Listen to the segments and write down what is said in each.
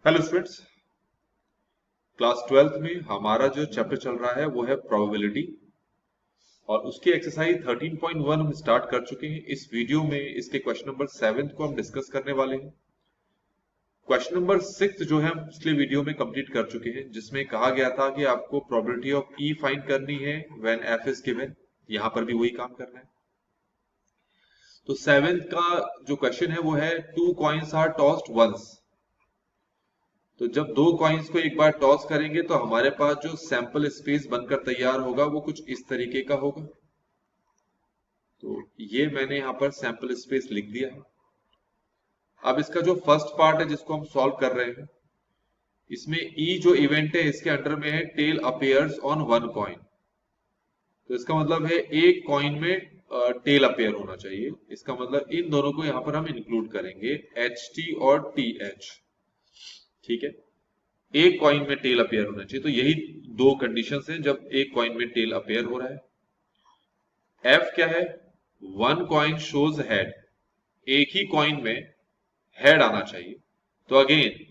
Hello students. Class 12th में हमारा जो चैप्टर चल रहा है वो है प्रोबेबिलिटी और उसकी एक्सरसाइज 13.1 हम स्टार्ट कर चुके हैं। इस वीडियो में इसके क्वेश्चन नंबर 7 को हम डिस्कस करने वाले हैं। क्वेश्चन नंबर 6 जो है हम पिछले वीडियो में कंप्लीट कर चुके हैं, जिसमें कहा गया था कि आपको प्रोबेबिलिटी ऑफ ई फाइंड करनी है व्हेन एफ इज गिवन। यहां पर भी वही काम करना है। तो 7th का जो क्वेश्चन है वो है two coins are tossed once. तो जब दो कॉइन्स को एक बार टॉस करेंगे तो हमारे पास जो सैंपल स्पेस बनकर तैयार होगा वो कुछ इस तरीके का होगा। तो ये मैंने यहां पर सैंपल स्पेस लिख दिया है। अब इसका जो फर्स्ट पार्ट है जिसको हम सॉल्व कर रहे हैं, इसमें ई जो इवेंट है इसके अंडर में है tail appears on one coin. तो इसका मतलब है एक कॉइन में टेल अपेयर होना चाहिए। इसका मतलब इन दोनों को यहां पर हम इंक्लूड करेंगे, एच टी और टी एच। ठीक है, एक कॉइन में टेल अपेयर होना चाहिए। तो यही दो कंडीशंस हैं जब एक कॉइन में टेल अपेयर हो रहा है। एफ क्या है? One coin shows head. एक ही कॉइन में हेड आना चाहिए। तो अगेन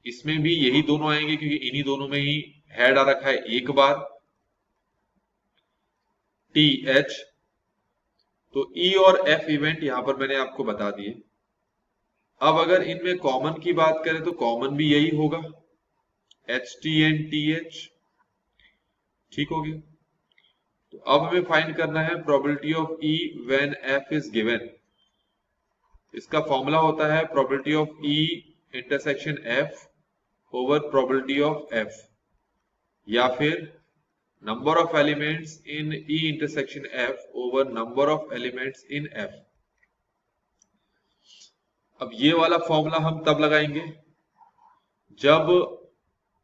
इसमें भी यही दोनों आएंगे क्योंकि इन्हीं दोनों में ही हेड आ रखा है एक बार। टी एच, तो ई और एफ इवेंट यहां पर मैंने आपको बता दिए। अब अगर इनमें कॉमन की बात करें तो कॉमन भी यही होगा, H T and T H. ठीक हो गया। तो अब हमें फाइंड करना है probability of E when F is given. इसका फॉर्मूला होता है probability of E intersection F over probability of F, या फिर number of elements in E intersection F over number of elements in F. अब ये वाला फॉर्मूला हम तब लगाएंगे जब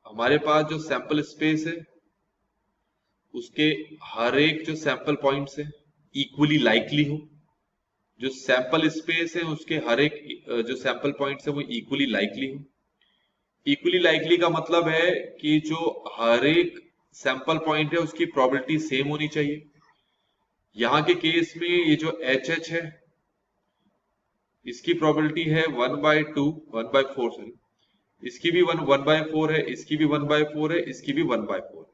हमारे पास जो सैंपल स्पेस है उसके हर एक जो सैंपल पॉइंट्स है इक्वली लाइकली हो। जो सैंपल स्पेस है उसके हर एक जो सैंपल पॉइंट्स है वो इक्वली लाइकली हो। इक्वली लाइकली का मतलब है कि जो हर एक सैंपल पॉइंट है उसकी प्रोबेबिलिटी सेम होनी चाहिए। यहां के केस में ये जो एच एच है इसकी प्रोबेबिलिटी है 1/4, सॉरी, इसकी भी 1/4 है, इसकी भी 1/4 है, इसकी भी 1/4।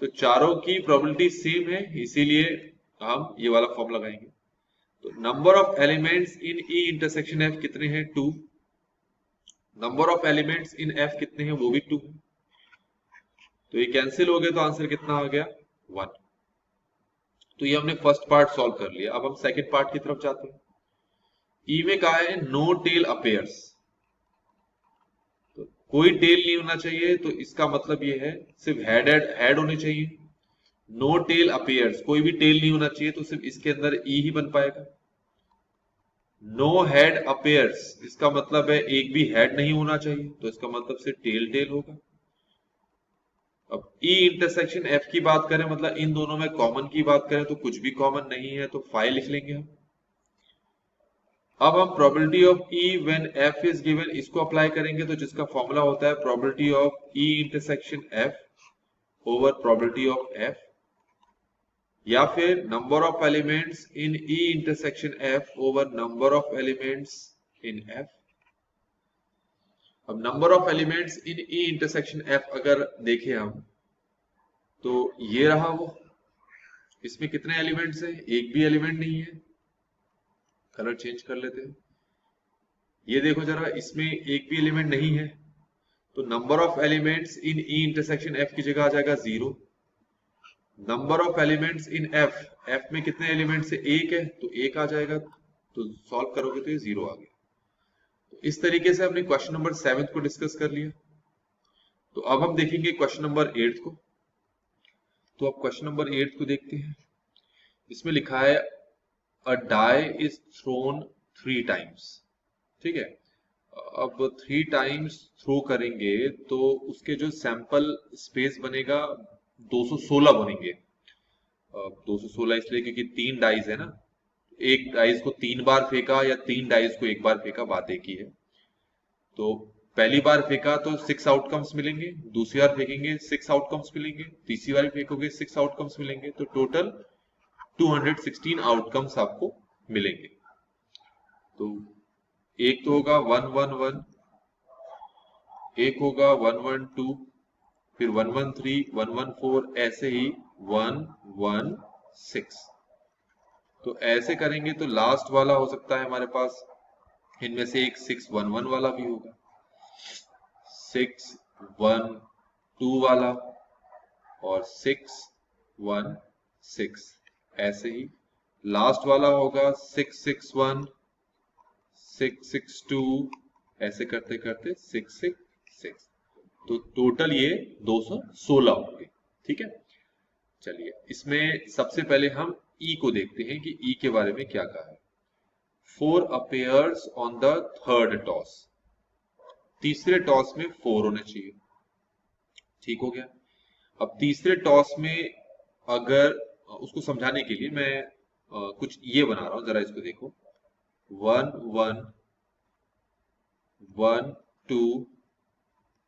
तो चारों की प्रोबेबिलिटी सेम है, इसीलिए हम ये वाला फॉर्म लगाएंगे। तो number of elements in E intersection F कितने हैं? 2। Number of elements in F कितने हैं? वो भी 2। तो ये कैंसिल हो गए तो आंसर कितना आ गया? 1। तो ये हमने फर्स्ट पार्ट सॉल्व कर लिया। अब हम सेकंड पार्ट की तरफ जाते हैं। ई में कहा है नो टेल अपेयर्स। तो कोई टेल नहीं होना चाहिए, तो इसका मतलब ये है सिर्फ हेड होने चाहिए। नो टेल अपेयर्स, कोई भी टेल नहीं होना चाहिए, तो सिर्फ इसके अंदर ई ही बन पाएगा। नो हेड अपेयर्स, इसका मतलब है एक भी हेड नहीं होना चाहिए, तो इसका मतलब सिर्फ टेल टेल होगा। अब ई इंटरसेक्शन एफ की बात करें, मतलब इन दोनों में कॉमन की बात करें तो कुछ भी कॉमन नहीं है, तो 5 लिख लेंगे हम। अब हम probability of E when F is given इसको अप्लाई करेंगे, तो जिसका फॉर्मूला होता है probability of E intersection F over probability of F, या फिर number of elements in E intersection F over number of elements in F. अब number of elements in E intersection F अगर देखें हम, तो ये रहा वो। इसमें कितने एलिमेंट्स हैं? एक भी एलिमेंट नहीं है। कलर चेंज कर लेते हैं। ये देखो जरा, इसमें एक भी एलिमेंट नहीं है, तो number of elements in E intersection F की जगह आ जाएगा 0। Number of elements in F, F में कितने एलिमेंट्स है? एक है, तो एक आ जाएगा। तो सॉल्व करोगे तो ये 0 आ गया। तो इस तरीके से हमने क्वेश्चन नंबर 7 को डिस्कस कर लिया। तो अब हम देखेंगे क्वेश्चन नंबर 8 को। तो अब क्वेश्चन नंबर 8 को देखते हैं। इसमें लिखा है अ डाई इज थ्रोन 3 टाइम्स। ठीक है, अब 3 टाइम्स थ्रो करेंगे तो उसके जो सैंपल स्पेस बनेगा 216 बनेंगे। 216 इसलिए क्योंकि 3 डाइज है ना, एक डाइज को 3 बार फेंका या 3 डाइज को एक बार फेंका, बात एक ही है। तो पहली बार फेंका तो 6 आउटकम्स मिलेंगे, दूसरी बार फेंकेंगे 6 आउटकम्स मिलेंगे, तीसरी बार फेंकोगे 6 आउटकम्स मिलेंगे, तो टोटल 216 आउटकम्स आपको मिलेंगे। तो एक तो होगा 111, एक होगा 112, फिर 113, 114, ऐसे ही 116। तो ऐसे करेंगे तो लास्ट वाला हो सकता है हमारे पास, इनमें से एक 611 वाला भी होगा, 612 वाला और 616। ऐसे ही लास्ट वाला होगा 661, 662, ऐसे करते करते 666। तो टोटल ये 216 होंगे। ठीक है, चलिए इसमें सबसे पहले हम ई को देखते हैं कि ई के बारे में क्या कहा है। 4 appears on the third toss, तीसरे टॉस में 4 होने चाहिए। ठीक हो गया। अब तीसरे टॉस में अगर उसको समझाने के लिए मैं कुछ ये बना रहा हूं, जरा इसको देखो। 1 1 1 2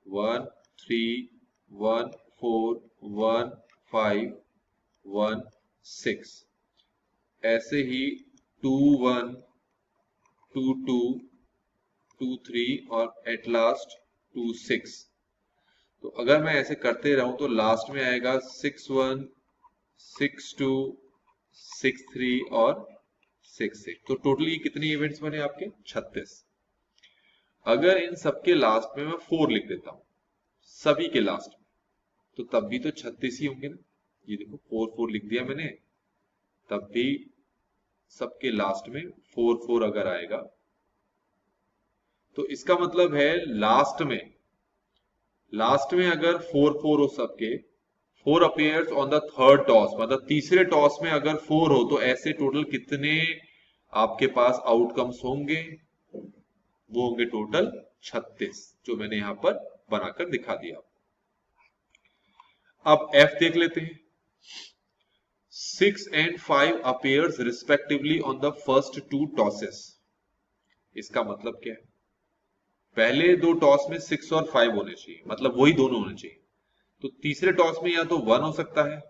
1 3 1 4 1 5 1 6, ऐसे ही 2 1 2 2 2 3 और एट लास्ट 2 6। तो अगर मैं ऐसे करते रहूं तो लास्ट में आएगा 6 1 6 2 6 3 और 6 6। तो टोटली कितने इवेंट्स बने आपके? 36। अगर इन सबके लास्ट में मैं 4 लिख देता हूं, सभी के लास्ट में, तो तब भी तो 36 ही होंगे ना। ये देखो 4 4 लिख दिया मैंने, तब भी सबके लास्ट में 4 4 अगर आएगा तो इसका मतलब है लास्ट में अगर 4 4 हो सबके, 4 appears on the third toss, मतलब तीसरे टॉस में अगर 4 हो, तो ऐसे टोटल कितने आपके पास आउटकम्स होंगे? वो होंगे टोटल 36, जो मैंने यहां पर बनाकर दिखा दिया। अब एफ देख लेते हैं। 6 and 5 appears respectively on the first 2 tosses। इसका मतलब क्या है? पहले दो टॉस में 6 और 5 होने चाहिए, मतलब वही दोनों होने चाहिए। तो तीसरे टॉस में या तो 1 हो सकता है,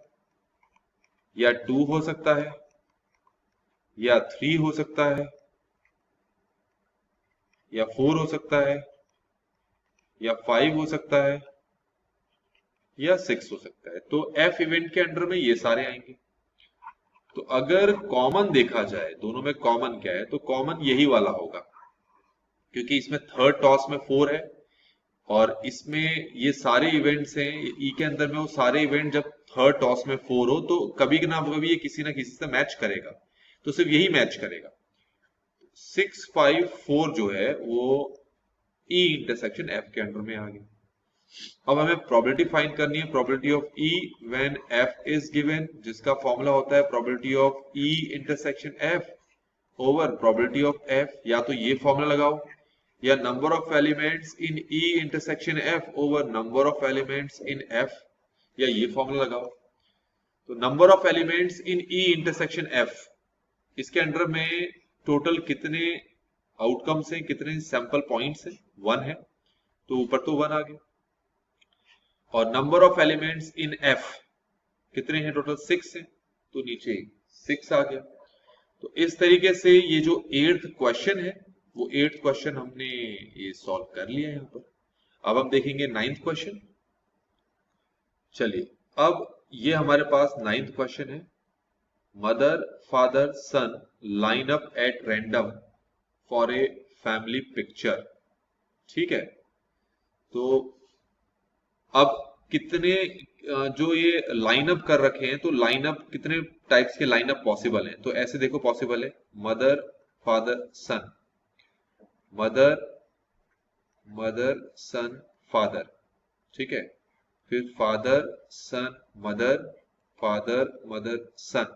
या 2 हो सकता है, या 3 हो सकता है, या 4 हो सकता है, या 5 हो सकता है, या 6 हो सकता है। तो एफ इवेंट के अंडर में ये सारे आएंगे। तो अगर कॉमन देखा जाए, दोनों में कॉमन क्या है, तो कॉमन यही वाला होगा, क्योंकि इसमें थर्ड टॉस में 4 है और इसमें ये सारे इवेंट्स हैं ई के अंदर में। वो सारे इवेंट जब थर्ड टॉस में 4 हो तो कभी ना कभी ये किसी ना किसी से मैच करेगा, तो सिर्फ यही मैच करेगा। 6 5 4 जो है वो ई इंटरसेक्शन एफ के अंडर में आ गया। अब हमें प्रोबेबिलिटी फाइंड करनी है, probability of E when F is given, जिसका फॉर्मूला होता है probability of E intersection F over probability of F. या तो ये फॉर्मूला लगाओ, या number of elements in E intersection F over number of elements in F, या ये फॉर्मूला लगाओ। तो number of elements in E intersection F, इसके अंडर में टोटल कितने आउटकम्स हैं, कितने सैंपल पॉइंट्स हैं? 1 है, तो ऊपर तो 1 आ गया। और number of elements in F कितने हैं? टोटल 6 है, तो नीचे 6 आ गया। तो इस तरीके से ये जो 8th क्वेश्चन है, वो 8th क्वेश्चन हमने ये सॉल्व कर लिया यहां पर। अब हम देखेंगे 9th क्वेश्चन। चलिए, अब ये हमारे पास 9th क्वेश्चन है। Mother father son line up at random for a family picture. ठीक है, तो अब कितने जो ये लाइनअप कर रखे हैं, तो लाइनअप कितने टाइप्स के लाइनअप पॉसिबल हैं? तो ऐसे देखो पॉसिबल है, मदर फादर सन, मदर मदर सन फादर, ठीक है, फिर फादर सन मदर, फादर मदर सन,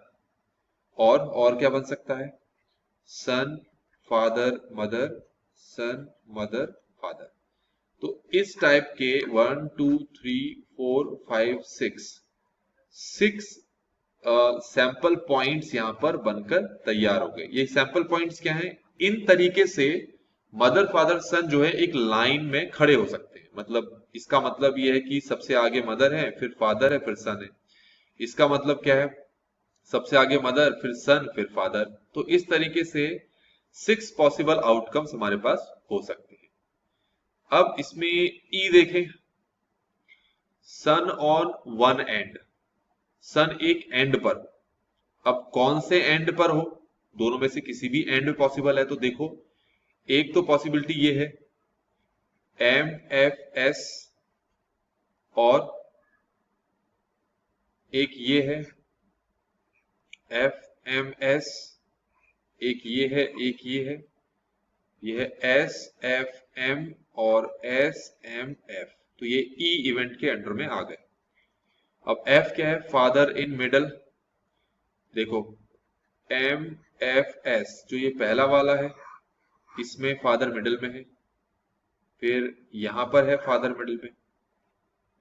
और क्या बन सकता है? सन फादर मदर, सन मदर फादर। तो इस टाइप के 1 2 3 4 5 6 सैंपल पॉइंट्स यहां पर बनकर तैयार हो गए। ये सैंपल पॉइंट्स क्या हैं? इन तरीके से मदर फादर सन जो है एक लाइन में खड़े हो सकते हैं। मतलब इसका मतलब यह है कि सबसे आगे मदर है, फिर फादर है, फिर सन है। इसका मतलब क्या है? सबसे आगे मदर, फिर सन, फिर फादर। तो इस तरीके से 6 पॉसिबल आउटकम्स हमारे पास हो सकते हैं। अब इसमें ई देखें, सन ऑन वन एंड, सन एक एंड पर। अब कौन से एंड पर हो, दोनों में से किसी भी एंड में पॉसिबल है। तो देखो, एक तो पॉसिबिलिटी ये है MFS, और एक ये है FMS, एक ये है, एक ये है, ये है SFM और SMF। तो ये ई इवेंट के अंडर में आ गए। अब F क्या है, फादर इन मिडल। देखो MFS जो ये पहला वाला है, इसमें फादर मिडल में है, फिर यहां पर है फादर मिडल में।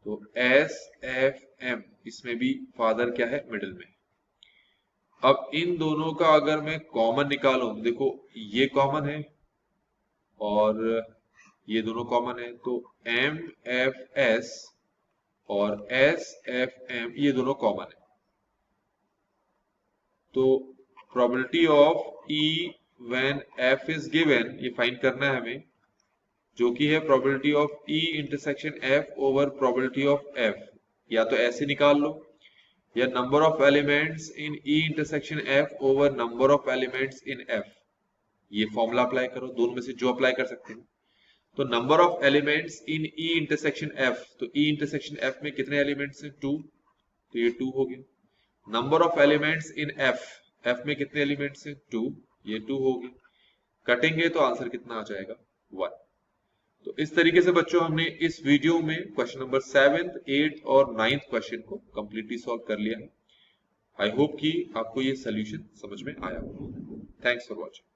तो SFM इसमें भी फादर क्या है, मिडल में। अब इन दोनों का अगर मैं कॉमन निकालूं, देखो ये कॉमन है और ये दोनों कॉमन है, तो MFS और SFM ये दोनों कॉमन है। तो probability of E when F is given, ये फाइंड करना है हमें, जो कि है probability of E intersection F over probability of F। या तो ऐसे निकाल लो, या number of elements in E intersection F over number of elements in F। ये फॉर्मूला अप्लाई करो, दोनों में से जो अप्लाई कर सकते हैं। तो number of elements in E intersection F, तो E इंटरसेक्शन F में कितने एलिमेंट्स हैं, 2, तो ये 2 हो गया। Number of elements in F, F में कितने एलिमेंट्स हैं, 2, ये 2 हो गए। कटेंगे तो आंसर कितना आ जाएगा, 1। तो इस तरीके से बच्चों हमने इस वीडियो में क्वेश्चन नंबर 7th, 8th और 9th क्वेश्चन को कंप्लीटली सॉल्व कर लिया है। आई होप कि आपको ये सोल्यूशन समझ में आया हो। Thanks for watching.